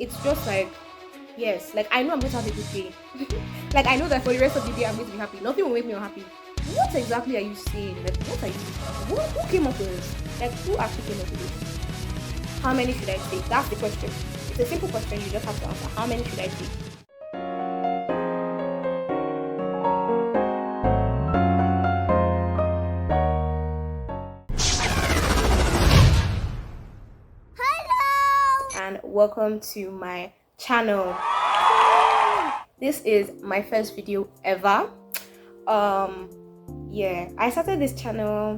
it's just like, yes, like I know I'm going to have a good day. Like I know that for the rest of the day I'm going to be happy. Nothing will make me unhappy. What exactly are you saying? Like what are you? Who came up with this? Like who actually came up with this? How many should I take? That's the question. It's a simple question. You just have to answer. How many should I take? And welcome to my channel. This is my first video ever. Yeah, I started this channel.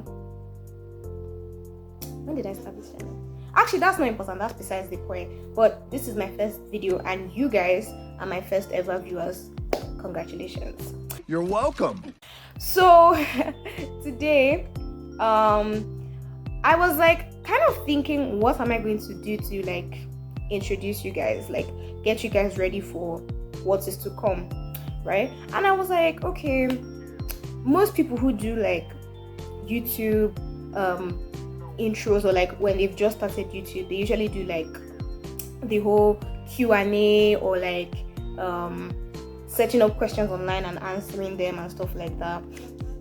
When did I start this channel? Actually, that's not important, that's besides the point. But this is my first video and you guys are my first ever viewers. Congratulations. You're welcome. So today I was like kind of thinking, what am I going to do to like introduce you guys, like get you guys ready for what is to come, right? And I was like, okay, most people who do like YouTube intros, or like when they've just started YouTube, they usually do like the whole Q&A, or like setting up questions online and answering them and stuff like that.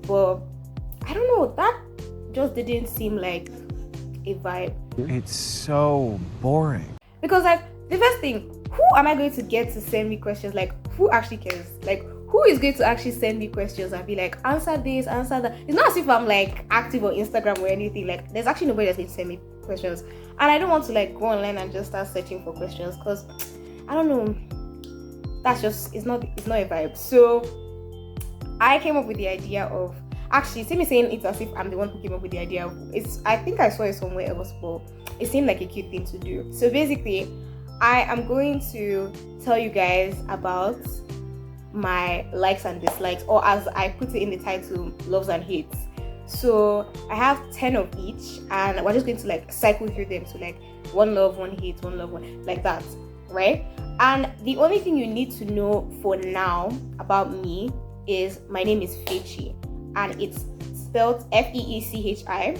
But I don't know, that just didn't seem like a vibe. It's so boring. Because like the first thing, who am I going to get to send me questions? Like who actually cares? Like who is going to actually send me questions and be like, answer this, answer that? It's not as if I'm like active on Instagram or anything. Like there's actually nobody that's going to send me questions, and I don't want to like go online and just start searching for questions, because I don't know, that's just, it's not a vibe. So I came up with the idea of, actually, see me saying it's as if I'm the one who came up with the idea of, I think I saw it somewhere else, but it seemed like a cute thing to do. So basically, I am going to tell you guys about my likes and dislikes, or as I put it in the title, loves and hates. So I have 10 of each, and we're just going to like cycle through them. So like one love, one hate, one love, one, like that, right? And the only thing you need to know for now about me is my name is Fechi, and it's spelled Feechi,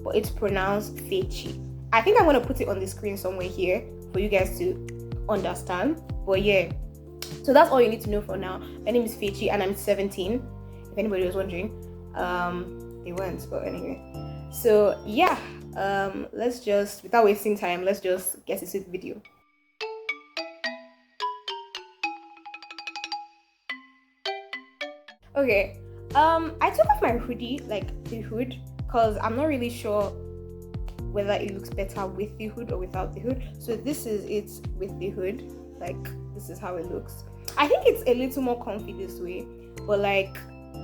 but it's pronounced Fechi. I think I'm going to put it on the screen somewhere here for you guys to understand. But yeah, so that's all you need to know for now. My name is Fechi and I'm 17, if anybody was wondering. They weren't, but anyway. So yeah, let's just, without wasting time, let's just get into the video. Okay, I took off my hoodie, like the hood, because I'm not really sure whether it looks better with the hood or without the hood. So this is it with the hood, like this is how it looks. I think it's a little more comfy this way, but like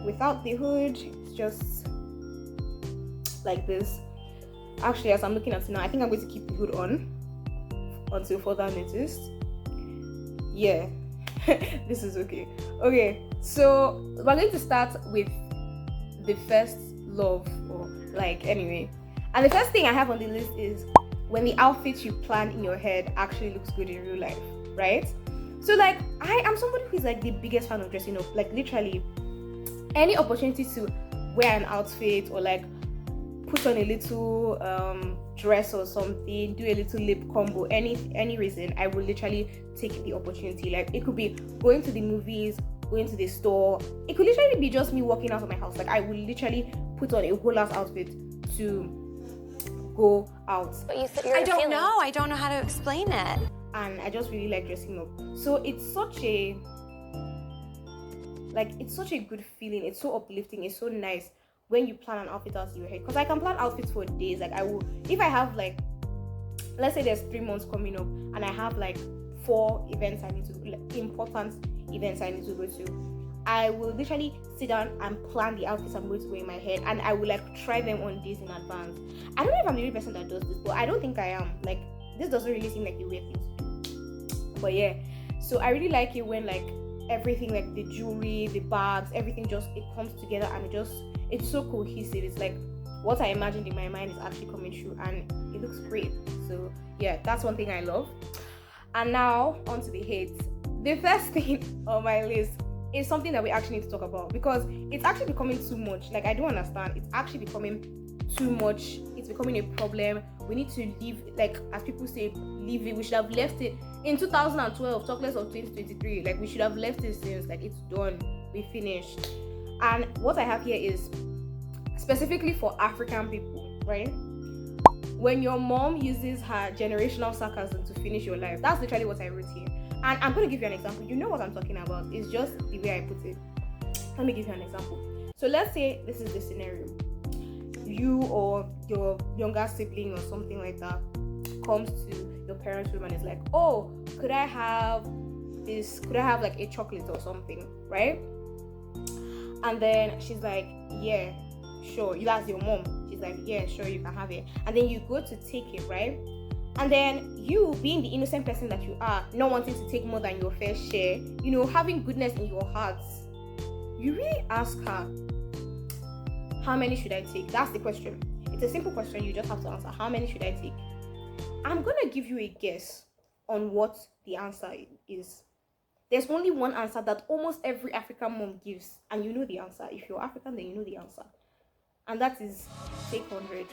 without the hood, it's just like this. Actually, as I'm looking at it now, I think I'm going to keep the hood on until further notice. Yeah, this is okay. Okay, so we're going to start with the first love, or like, anyway. And the first thing I have on the list is when the outfit you plan in your head actually looks good in real life, right? So like, I am somebody who's like the biggest fan of dressing up. Like literally, any opportunity to wear an outfit, or like put on a little dress or something, do a little lip combo, any reason, I will literally take the opportunity. Like it could be going to the movies, going to the store. It could literally be just me walking out of my house. Like I will literally put on a whole ass outfit to go out. But you said I don't know. I don't know how to explain it. And I just really like dressing up. So it's such a good feeling. It's so uplifting. It's so nice when you plan an outfit out in your head. Because I can plan outfits for days. Like I will, if I have like, let's say there's 3 months coming up, and I have like 4 events I need to, like, important events I need to go to, I will literally sit down and plan the outfits I'm going to wear in my head, and I will like try them on days in advance. I don't know if I'm the only person that does this, but I don't think I am. Like this doesn't really seem like a weird thing to do. But yeah, so I really like it when like everything, like the jewelry, the bags, everything just, it comes together, and it's so cohesive. It's like what I imagined in my mind is actually coming true, and it looks great. So yeah, that's one thing I love. And now on to the hates. The first thing on my list is something that we actually need to talk about, because it's actually becoming too much. Like I don't understand. It's actually becoming too much. it's becoming a problem. We need to leave, like as people say, leave it. We should have left it in 2012, talk less of 2023. Like we should have left it since, like it's done, we finished. And what I have here is specifically for African people, right? When your mom uses her generational sarcasm to finish your life, that's literally what I wrote here. And I'm going to give you an example. You know what I'm talking about. It's just the way I put it. Let me give you an example. So let's say this is the scenario. You or your younger sibling or something like that comes to your parents' room and is like, oh, could I have this? Could I have like a chocolate or something, right? And then she's like, yeah, sure. You ask your mom. She's like, yeah, sure, you can have it. And then you go to take it, right? And then you, being the innocent person that you are, not wanting to take more than your fair share, you know, having goodness in your heart, you really ask her, how many should I take? That's the question. It's a simple question. You just have to answer, how many should I take? I'm going to give you a guess on what the answer is. There's only one answer that almost every African mom gives, and you know the answer. If you're African, then you know the answer. And that is take 100.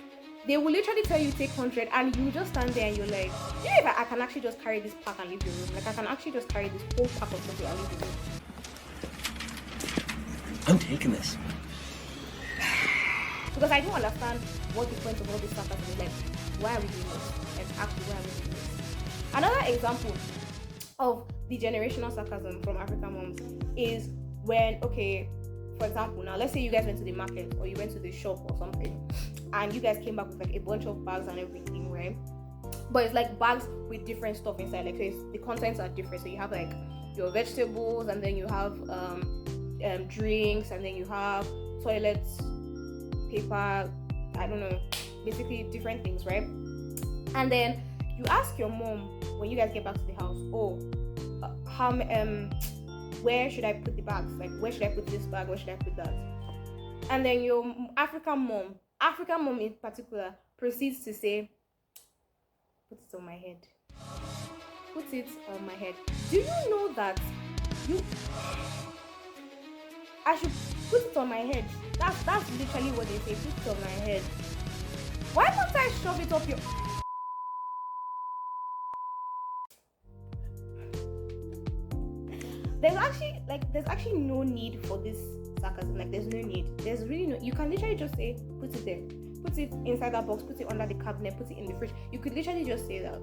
They will literally tell you take 100, and you just stand there and you're like, you know, if I can actually just carry this pack and leave the room. Like I can actually just carry this whole pack of something and leave the room. I'm taking this. Because I don't understand what the point of all this stuff is. Like, why are we doing this? Like, actually, why are we doing this? Another example of the generational sarcasm from African moms is when, okay, for example, now let's say you guys went to the market or you went to the shop or something, and you guys came back with like a bunch of bags and everything, right? But it's like bags with different stuff inside. Like the contents are different. So you have like your vegetables, and then you have drinks, and then you have toilet paper. I don't know, basically different things, right? And then you ask your mom when you guys get back to the house, oh, where should I put the bags? Like, where should I put this bag? Where should I put that? And then your African mom in particular, proceeds to say, put it on my head. Put it on my head. Do you know that I should put it on my head? That's literally what they say, put it on my head. Why don't I shove it up your... There's actually no need for this sarcasm. Like, there's no need. There's really no... You can literally just say, put it there. Put it inside that box. Put it under the cabinet. Put it in the fridge. You could literally just say that.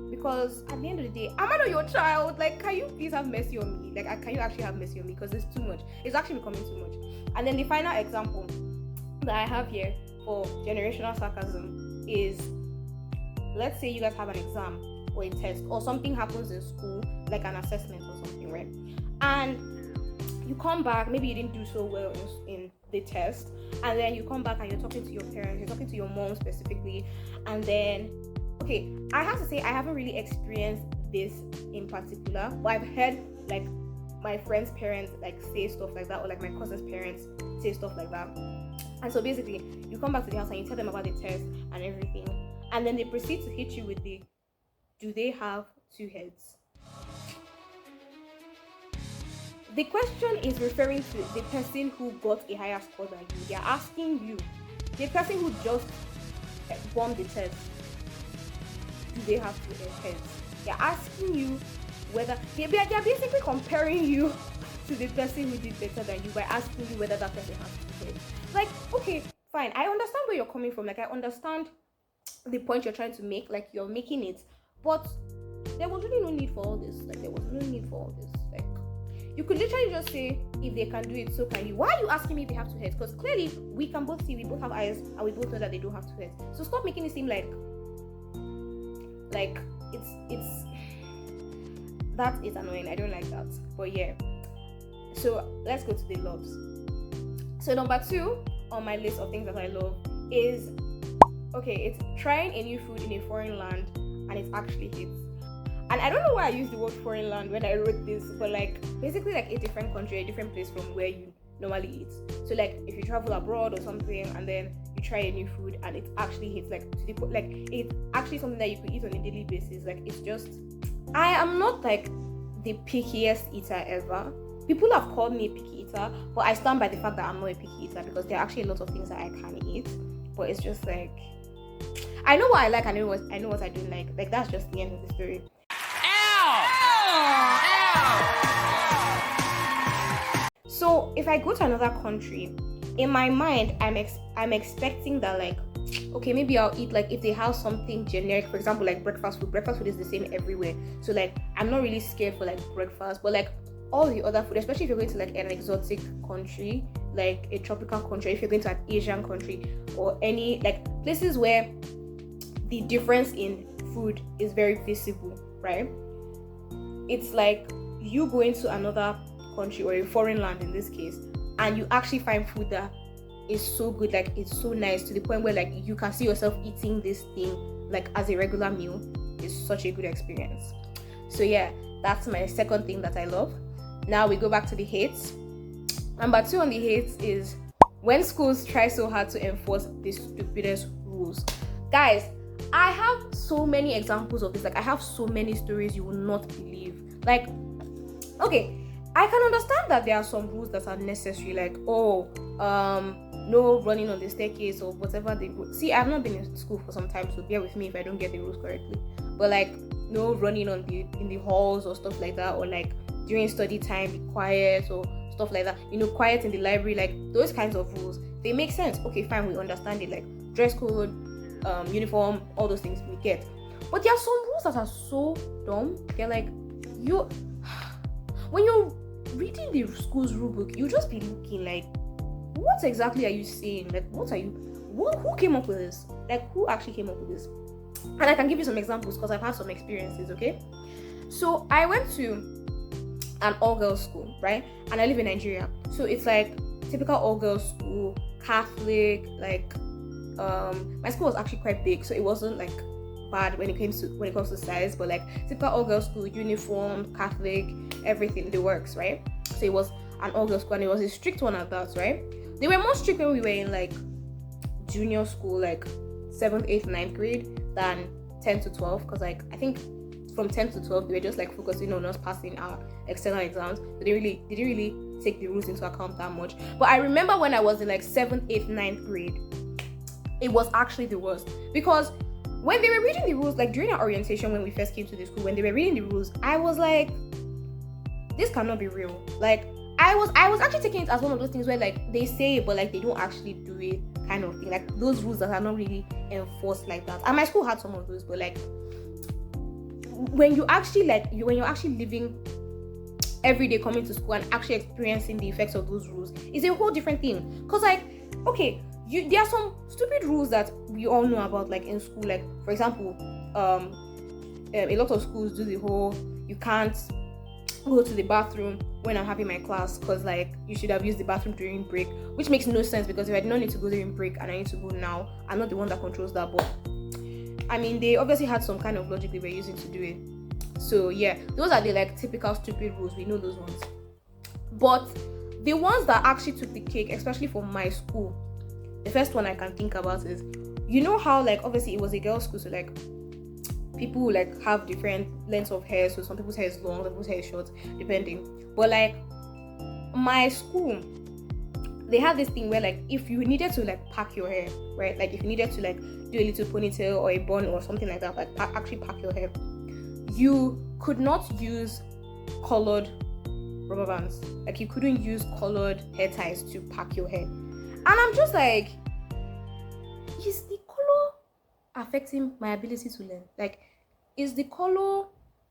Because at the end of the day, am I not your child? Like, can you please have mercy on me? Like, can you actually have mercy on me? Because it's too much. It's actually becoming too much. And then the final example that I have here for generational sarcasm is, let's say you guys have an exam or a test or something happens in school, like an assessment or something, right? And you come back, maybe you didn't do so well in the test, and then you come back and you're talking to your parents, you're talking to your mom specifically, and then, okay, I have to say I haven't really experienced this in particular, but I've heard like my friends' parents like say stuff like that, or like my cousin's parents say stuff like that. And so basically, you come back to the house and you tell them about the test and everything, and then they proceed to hit you with the, do they have two heads? The question is referring to the person who got a higher score than you. They're asking you, the person who just won the test, do they have two heads? They're asking you whether they're basically comparing you to the person who did better than you by asking you whether that person has two heads. Like, okay, fine, I understand where you're coming from. Like, I understand the point you're trying to make. Like, you're making it, but there was really no need for all this. Like, there was no need for all this. Like, you could literally just say, if they can do it, so can you. Why are you asking me if they have two heads? Because clearly we can both see, we both have eyes, and we both know that they don't have two heads. So stop making it seem like it's that is annoying. I don't like that. But yeah, so let's go to the loves. So number 2 on my list of things that I love is, okay, it's trying a new food in a foreign land and it actually hits. And I don't know why I used the word foreign land when I wrote this, but like basically like a different country, a different place from where you normally eat. So like if you travel abroad or something and then you try a new food and it actually hits, like to the point, like it's actually something that you could eat on a daily basis. Like, it's just, I am not like the pickiest eater ever. People have called me a picky eater, but I stand by the fact that I'm not a picky eater, because there are actually a lot of things that I can eat, but it's just like, I know what I like, I know what I don't like. Like, that's just the end of the story. So if I go to another country, in my mind, I'm expecting that, like, okay, maybe I'll eat, like, if they have something generic, for example, like breakfast food is the same everywhere. So, like, I'm not really scared for, like, breakfast, but, like, all the other food, especially if you're going to, like, an exotic country, like a tropical country, if you're going to an Asian country, or any, like, places where the difference in food is very visible, right? It's like you going to another country, or a foreign land in this case, and you actually find food that is so good, like, it's so nice, to the point where, like, you can see yourself eating this thing, like, as a regular meal. It's such a good experience. So yeah, that's my second thing that I love. Now we go back to the hates. Number 2 on the hates is when schools try so hard to enforce the stupidest rules. Guys, I have so many examples of this. Like, I have so many stories you will not believe. Like, okay, I can understand that there are some rules that are necessary, like, no running on the staircase or whatever they do. See, I've not been in school for some time, so bear with me if I don't get the rules correctly. But, like, no running in the halls or stuff like that, or, like, during study time, be quiet or stuff like that. Quiet in the library, like, those kinds of rules, they make sense. Okay, fine, we understand it, like dress code, uniform, all those things we get. But there are some rules that are so dumb. They're like, when you're reading the school's rule book, you just be looking like, what exactly are you saying? Like, who came up with this? Like, who actually came up with this? And I can give you some examples because I've had some experiences, okay? So I went to an all-girls school, right? And I live in Nigeria. So it's like typical all-girls school, Catholic, like, my school was actually quite big, so it wasn't like bad when it comes to size, but like typical all-girls school, uniform, Catholic, everything, the works, right? So it was an all-girls school, and it was a strict one at that, right? They were more strict when we were in, like, junior school, like 7th, 8th, 9th grade, than 10 to 12, because, like, I think from 10 to 12 they were just, like, focusing on us passing our external exams. They didn't really take the rules into account that much. But I remember when I was in, like, 7th, 8th, 9th grade, it was actually the worst, because when they were reading the rules, like, during our orientation when we first came to the school, when they were reading the rules, I was like, this cannot be real. Like, I was actually taking it as one of those things where, like, they say it, but, like, they don't actually do it, kind of thing. Like, those rules that are not really enforced like that. And my school had some of those, but, like, when you're actually living every day, coming to school and actually experiencing the effects of those rules, it's a whole different thing. Because, like, okay, there are some stupid rules that we all know about, like, in school. Like, for example, a lot of schools do the whole, you can't go to the bathroom when I'm having my class, because, like, you should have used the bathroom during break, which makes no sense, because if I did not need to go during break and I need to go now, I'm not the one that controls that. But I mean, they obviously had some kind of logic they were using to do it. So yeah, those are the, like, typical stupid rules. We know those ones. But the ones that actually took the cake, especially for my school, the first one I can think about is, how, like, obviously it was a girls' school, so, like, people, like, have different lengths of hair. So some people's hair is long, some people's hair is short, depending. But, like, my school, they had this thing where, like, if you needed to, like, pack your hair, right? Like, if you needed to, like, do a little ponytail or a bun or something like that, like, actually pack your hair, you could not use colored rubber bands. Like, you couldn't use colored hair ties to pack your hair. And I'm just like, is the color affecting my ability to learn? Like, is the color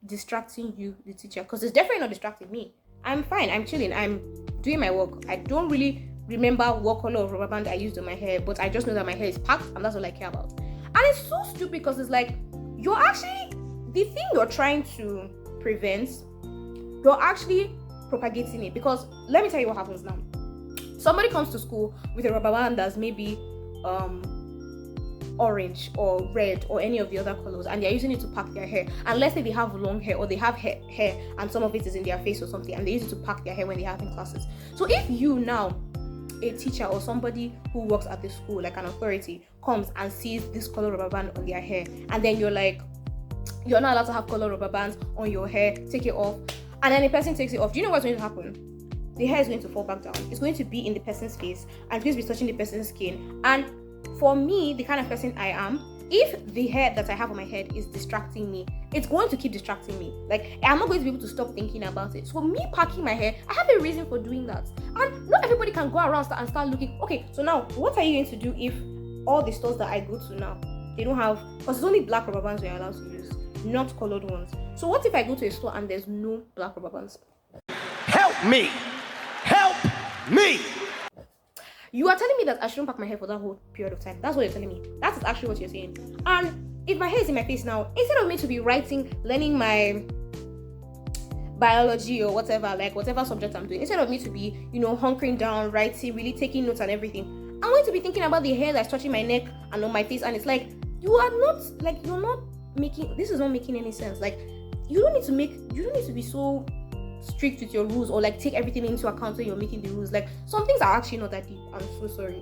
distracting you, the teacher? Because it's definitely not distracting me. I'm fine, I'm chilling, I'm doing my work. I don't really remember what color of rubber band I used on my hair, but I just know that my hair is packed, and that's all I care about. And it's so stupid, because it's like, you're actually, the thing you're trying to prevent, you're actually propagating it. Because let me tell you what happens now. Somebody comes to school with a rubber band that's maybe orange or red or any of the other colors, and they're using it to pack their hair. And let's say they have long hair, or they have hair and some of it is in their face or something, and they use it to pack their hair when they're having classes. So if you now, a teacher or somebody who works at the school, like an authority, comes and sees this color rubber band on their hair, and then you're like, you're not allowed to have color rubber bands on your hair, take it off, and then the person takes it off, do you know what's going to happen? The hair is going to fall back down. It's going to be in the person's face, and it's going to be touching the person's skin. And for me, the kind of person I am, if the hair that I have on my head is distracting me, it's going to keep distracting me. Like, I'm not going to be able to stop thinking about it. So me packing my hair, I have a reason for doing that. And not everybody can go around and start looking. Okay, so now what are you going to do if all the stores that I go to now, they don't have, because it's only black rubber bands we're allowed to use, not colored ones. So what if I go to a store and there's no black rubber bands? Help me! Help me! You are telling me that I shouldn't pack my hair for that whole period of time. That's what you're telling me. That is actually what you're saying. And if my hair is in my face now, instead of me to be learning my biology or whatever, like whatever subject I'm doing, instead of me to be, hunkering down, writing, really taking notes and everything, I'm going to be thinking about the hair that's touching my neck and on my face. And it's like, you're not making, this is not making any sense. Like, you don't need to be so strict with your rules or like take everything into account when you're making the rules. Like, some things are actually not that deep. I'm so sorry.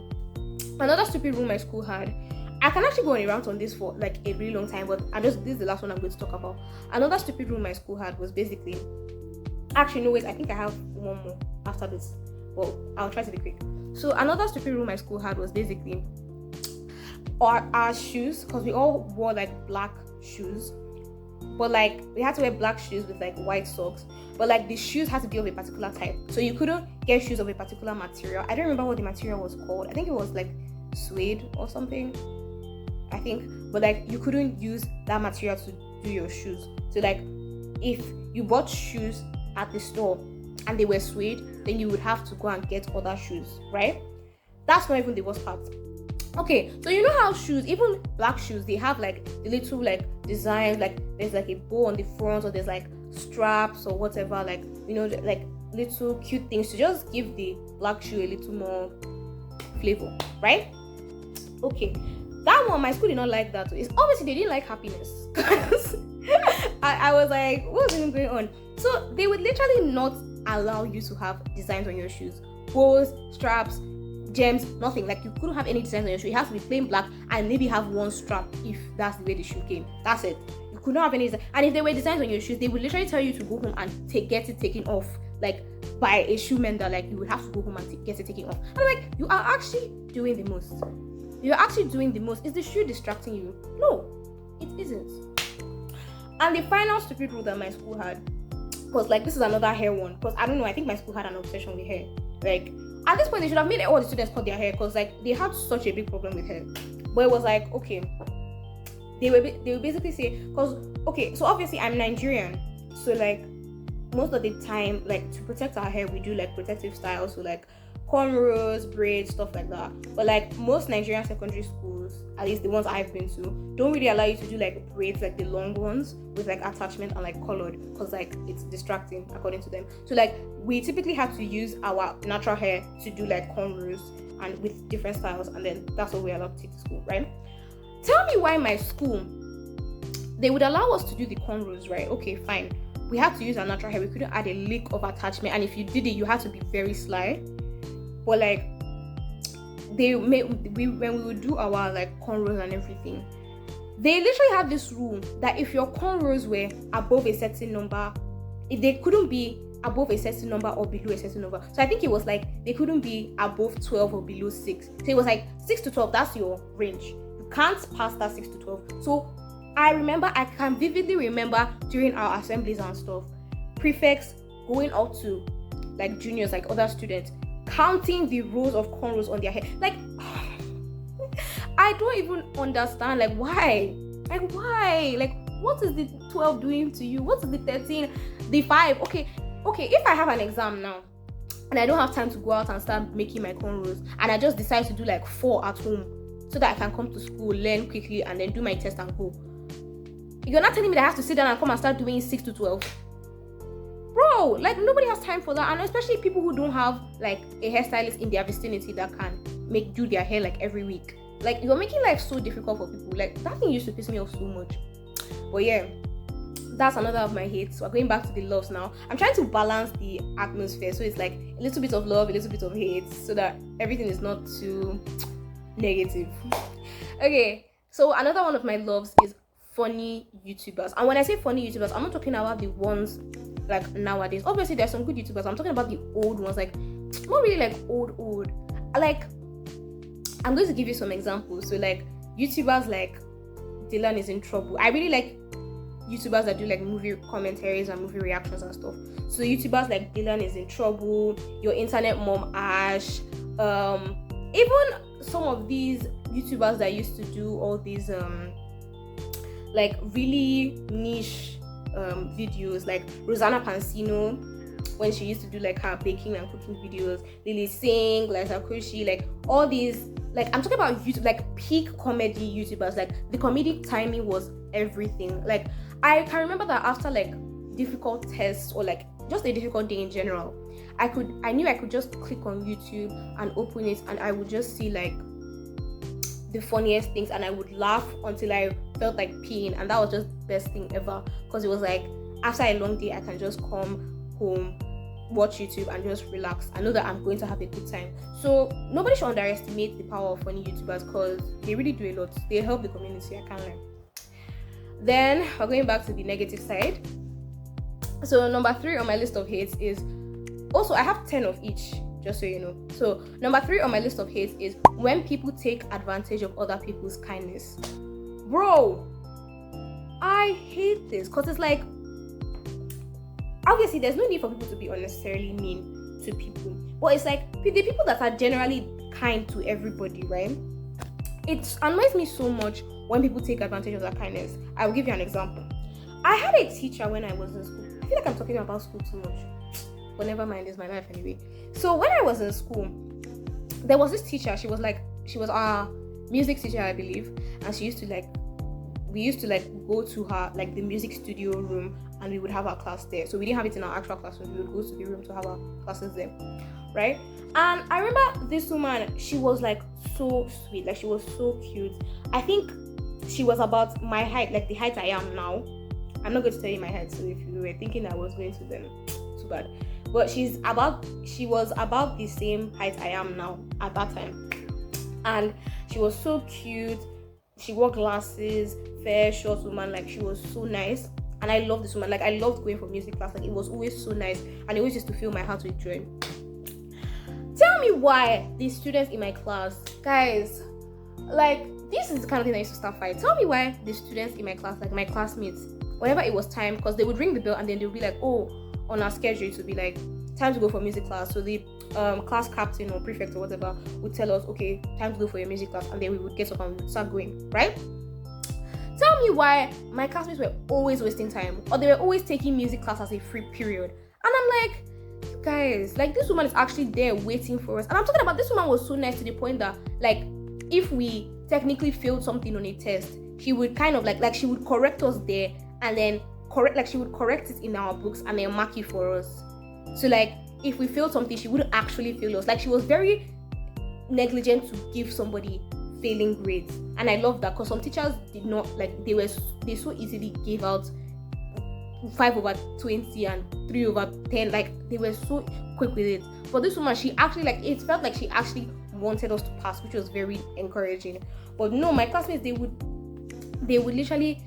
Another stupid rule my school had, I can actually go on a rant on this for like a really long time, but this is the last one I'm going to talk about. Another stupid rule my school had was basically, actually no wait, I think I have one more after this. Well, I'll try to be quick. So another stupid rule my school had was basically our shoes, because we all wore like black shoes, but like we had to wear black shoes with like white socks, but like the shoes had to be of a particular type, so you couldn't get shoes of a particular material. I don't remember what the material was called. I think it was like suede or something, I think, but like you couldn't use that material to do your shoes. So like if you bought shoes at the store and they were suede, then you would have to go and get other shoes, right? That's not even the worst part. Okay, so you know how shoes, even black shoes, they have like the little like designs, like there's like a bow on the front, or there's like straps or whatever, like like little cute things to just give the black shoe a little more flavor, right? Okay, that one my school did not like that. It's obviously they didn't like happiness. I was like, what's even going on? So they would literally not allow you to have designs on your shoes, bows, straps, gems, nothing. Like, you couldn't have any designs on your shoe. It has to be plain black and maybe have one strap if that's the way the shoe came. That's it. You could not have any design. And if there were designs on your shoes, they would literally tell you to go home and get it taken off, like by a shoe mender. Like, you would have to go home and get it taken off. I'm like, you are actually doing the most. You're actually doing the most. Is the shoe distracting you? No, it isn't. And the final stupid rule that my school had was like, this is another hair one, because I don't know, I think my school had an obsession with hair. Like, at this point they should have made all the students cut their hair, because like they had such a big problem with hair. But it was like, okay, they would basically say, because okay, so obviously I'm Nigerian, so like most of the time, like to protect our hair we do like protective styles, so like cornrows, braids, stuff like that. But like most Nigerian secondary schools, at least the ones I've been to, don't really allow you to do like braids, like the long ones with like attachment and like colored, because like it's distracting according to them. So like we typically have to use our natural hair to do like cornrows and with different styles, and then that's what we're allowed to take to school, right? Tell me why my school, they would allow us to do the cornrows, right? Okay, fine. We had to use our natural hair. We couldn't add a lick of attachment, and if you did it, you had to be very sly. But like when we would do our like cornrows and everything, they literally had this rule that if your cornrows were above a certain number, they couldn't be above a certain number or below a certain number. So I think it was like they couldn't be above 12 or below 6. So it was like 6 to 12, that's your range. You can't pass that 6 to 12. So I can vividly remember during our assemblies and stuff, prefects going up to like juniors, like other students, counting the rows of cornrows on their hair. Like, I don't even understand. Like, why? Like, what is the 12 doing to you? What is the 13? The 5? Okay, if I have an exam now and I don't have time to go out and start making my cornrows, and I just decide to do like 4 at home so that I can come to school, learn quickly, and then do my test and go, you're not telling me that I have to sit down and come and start doing 6 to 12? Bro, like nobody has time for that. And especially people who don't have like a hairstylist in their vicinity that can do their hair like every week. Like, you're making life so difficult for people. Like, that thing used to piss me off so much. But yeah, that's another of my hates. So we're going back to the loves now. I'm trying to balance the atmosphere, so it's like a little bit of love, a little bit of hate, so that everything is not too negative. Okay, so another one of my loves is funny YouTubers. And when I say funny YouTubers, I'm not talking about the ones like nowadays. Obviously there's some good YouTubers. I'm talking about the old ones, like not really like old. Like, I'm going to give you some examples. So like YouTubers like Dylan is in trouble. I really like YouTubers that do like movie commentaries and movie reactions and stuff. So YouTubers like Dylan is in trouble, Your Internet Mom Ash, even some of these YouTubers that used to do all these like really niche videos, like Rosanna Pansino, when she used to do like her baking and cooking videos, Lily Singh, Liza Koshy, like all these, like I'm talking about YouTube, like peak comedy YouTubers. Like the comedic timing was everything. Like I can remember that after like difficult tests or like just a difficult day in general, I knew I could just click on YouTube and open it, and I would just see like the funniest things, and I would laugh until I felt like peeing, and that was just the best thing ever, because it was like after a long day I can just come home, watch YouTube and just relax. I know that I'm going to have a good time. So nobody should underestimate the power of funny YouTubers, because they really do a lot. They help the community, I can't lie. Then we're going back to the negative side. So number 3 on my list of hates is, also I have 10 of each, just so you know. So number 3 on my list of hates is when people take advantage of other people's kindness. Bro, I hate this, because it's like, obviously there's no need for people to be unnecessarily mean to people, but it's like the people that are generally kind to everybody, right? It annoys me so much when people take advantage of that kindness. I will give you an example. I had a teacher when I was in school. I feel like I'm talking about school too much, but never mind, it's my life anyway. So when I was in school, there was this teacher. She was our music teacher, I believe, and we used to go to her like the music studio room, and we would have our class there. So we didn't have it in our actual classroom. We would go to the room to have our classes there, right? And I remember this woman, she was like so sweet, like she was so cute. I think she was about my height, like the height I am now. I'm not going to tell you my height, so if you were thinking I was going to, then too bad. But she was about the same height I am now at that time. And she was so cute. She wore glasses, fair, short woman, like she was so nice. And I love this woman. Like I loved going for music class. Like it was always so nice, and it always used to fill my heart with joy. Tell me why the students in my class, guys, like this is the kind of thing I used to start fight. Tell me why the students in my class, like my classmates, whenever it was time, because they would ring the bell and then they would be like, oh, on our schedule it would be like time to go for music class. So the class captain or prefect or whatever would tell us, okay, time to go for your music class, and then we would get up and we would start going, right? Tell me why my classmates were always wasting time, or they were always taking music class as a free period. And I'm like, you guys, like this woman is actually there waiting for us. And I'm talking about, this woman was so nice to the point that like if we technically failed something on a test, she would kind of like she would correct us there, and then she would correct it in our books and then mark it for us. So like if we failed something, she wouldn't actually fail us. Like she was very negligent to give somebody failing grades. And I love that, because some teachers did not, like they so easily gave out 5/20 and 3/10, like they were so quick with it. But this woman, she actually, like, it felt like she actually wanted us to pass, which was very encouraging. But no, my classmates, they would literally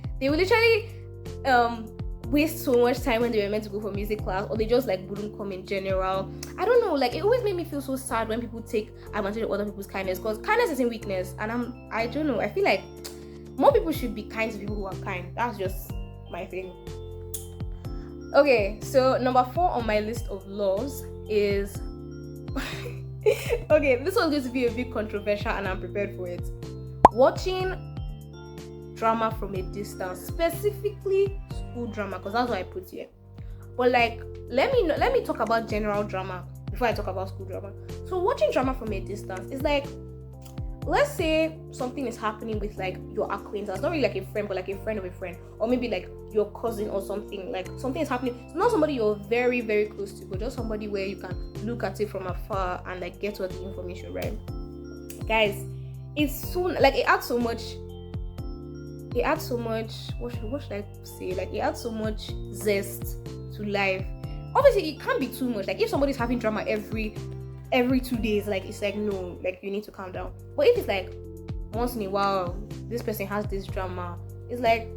waste so much time when they were meant to go for music class, or they just like wouldn't come in general. I don't know, like it always made me feel so sad when people take advantage of other people's kindness, because kindness isn't weakness. And I don't know, I feel like more people should be kind to people who are kind. That's just my thing. Okay, so number 4 on my list of laws is okay, this one's going to be a bit controversial and I'm prepared for it. Watching drama from a distance, specifically school drama, because that's what I put here. But like, let me talk about general drama before I talk about school drama. So watching drama from a distance is like, let's say something is happening with like your acquaintance, not really like a friend, but like a friend of a friend, or maybe like your cousin or something. Like something is happening. It's not somebody you're very, very close to, but just somebody where you can look at it from afar and like get all the information, right? Guys, it's so like it adds so much, what should I say, like it adds so much zest to life. Obviously it can't be too much. Like if somebody's having drama every 2 days, like it's like, no, like you need to calm down. But if it's like once in a while this person has this drama, it's like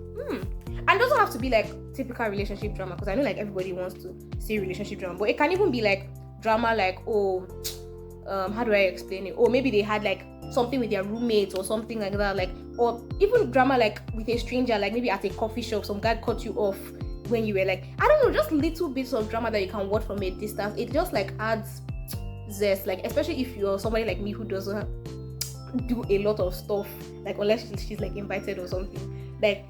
and it doesn't have to be like typical relationship drama, because I know like everybody wants to see relationship drama, but it can even be like drama like, how do I explain it? Or maybe they had like something with their roommates or something like that, like, or even drama like with a stranger, like maybe at a coffee shop, some guy cut you off when you were like, I don't know, just little bits of drama that you can watch from a distance. It just like adds zest, like especially if you're somebody like me who doesn't do a lot of stuff, like unless she's like invited or something. Like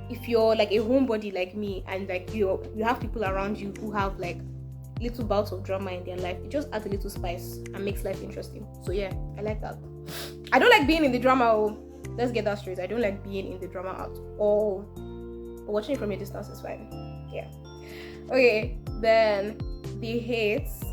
if you're like a homebody like me and like you have people around you who have like little bouts of drama in their life, it just adds a little spice and makes life interesting. So yeah, I like that. I don't like being in the drama. Let's get that straight. I don't like being in the drama at all. But watching it from a distance is fine. Yeah. Okay, then the hates.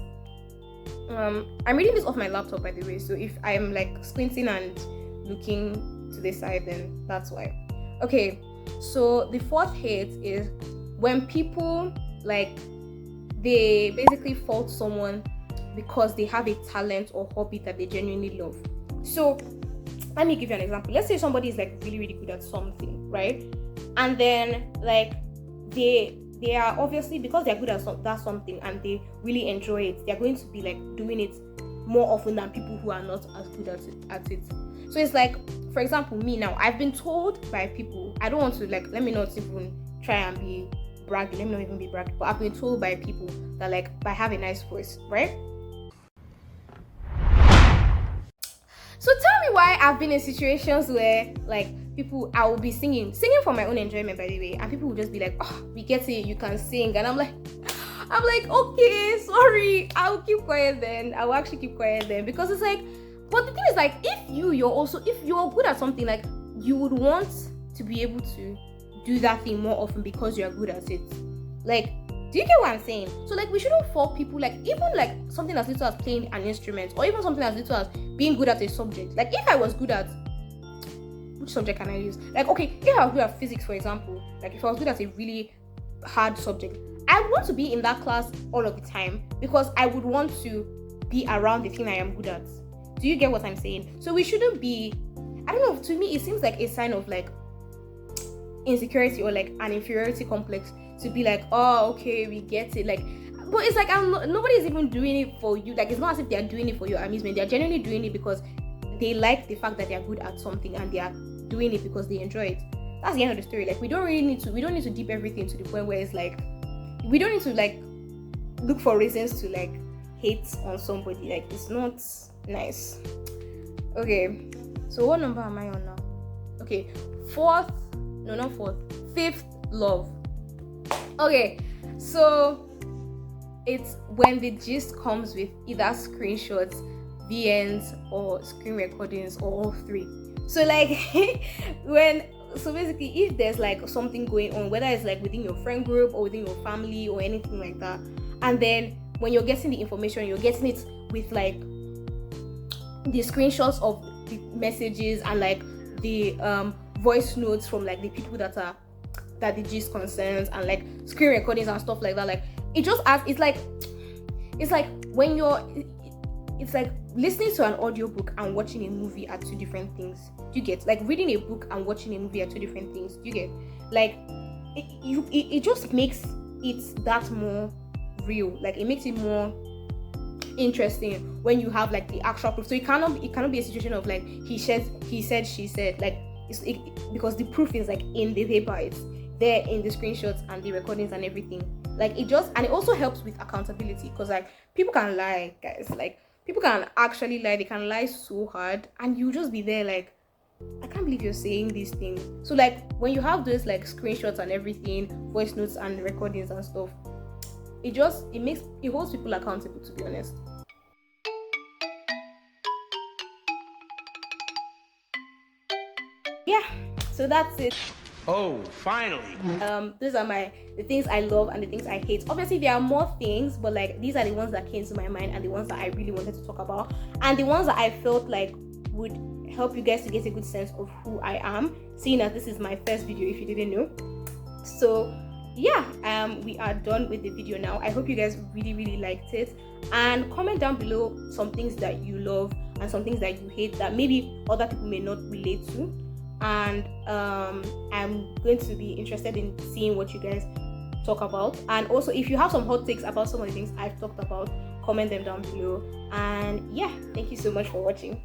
I'm reading this off my laptop, by the way, so if I'm like squinting and looking to the side, then that's why. Okay, so the fourth hate is when people like they basically fault someone because they have a talent or hobby that they genuinely love. So let me give you an example. Let's say somebody is like really good at something, right? And then like they are obviously, because they're good at that something and they really enjoy it, they're going to be like doing it more often than people who are not as good at it. So it's like, for example, me now, I've been told by people, I don't want to like, let me not even try and be bragging, let me not even be bragging, but I've been told by people that like, I have a nice voice, right? So tell me why I've been in situations where like people, I will be singing for my own enjoyment, by the way, and people will just be like, oh, we get it, you can sing, and I'm like, okay, sorry, I'll keep quiet then. I will actually keep quiet then, because it's like, but the thing is like, if you're good at something, like you would want to be able to do that thing more often because you're good at it. Like, do you get what I'm saying? So like, we shouldn't fault people, like even like something as little as playing an instrument, or even something as little as being good at a subject. Like if I was good at, which subject can I use? Like, okay, if I was good at physics, for example, like if I was good at a really hard subject, I would want to be in that class all of the time because I would want to be around the thing I am good at. Do you get what I'm saying? So we shouldn't be, I don't know, to me it seems like a sign of like insecurity or like an inferiority complex to be like, oh, okay, we get it, like, but it's like nobody's even doing it for you. Like, it's not as if they're doing it for your amusement. They're genuinely doing it because they like the fact that they're good at something and they are doing it because they enjoy it. That's the end of the story. Like, we don't need to deep everything to the point where it's like, we don't need to like look for reasons to like hate on somebody. Like, it's not nice. Okay, so what number am I on now? Okay, fifth, love. Okay, so it's when the gist comes with either screenshots, VNs, or screen recordings, or all three. So like so basically, if there's like something going on, whether it's like within your friend group or within your family or anything like that, and then when you're getting the information, you're getting it with like the screenshots of the messages and like the voice notes from like the people that the gist concerns, and like screen recordings and stuff like that. Like, it just adds, it's like when it's like listening to an audiobook and watching a movie are two different things. Do you get? Like, reading a book and watching a movie are two different things. Do you get? Like, it just makes it that more real. Like, it makes it more interesting when you have like the actual proof. So it cannot be a situation of like he said, she said. Like, because the proof is like in the paper, it's there in the screenshots and the recordings and everything. Like, it also helps with accountability, because like people can lie, guys. Like, people can actually lie. They can lie so hard, and you just be there like, I can't believe you're saying these things. So like, when you have those like screenshots and everything, voice notes and recordings and stuff, it holds people accountable, to be honest. Yeah, so that's it. Oh, finally. These are the things I love and the things I hate. Obviously, there are more things, but like, these are the ones that came to my mind and the ones that I really wanted to talk about, and the ones that I felt like would help you guys to get a good sense of who I am, seeing as this is my first video, if you didn't know. So yeah, we are done with the video now. I hope you guys really liked it, and comment down below some things that you love and some things that you hate that maybe other people may not relate to. And I'm going to be interested in seeing what you guys talk about. And also, if you have some hot takes about some of the things I've talked about, comment them down below. And yeah, thank you so much for watching.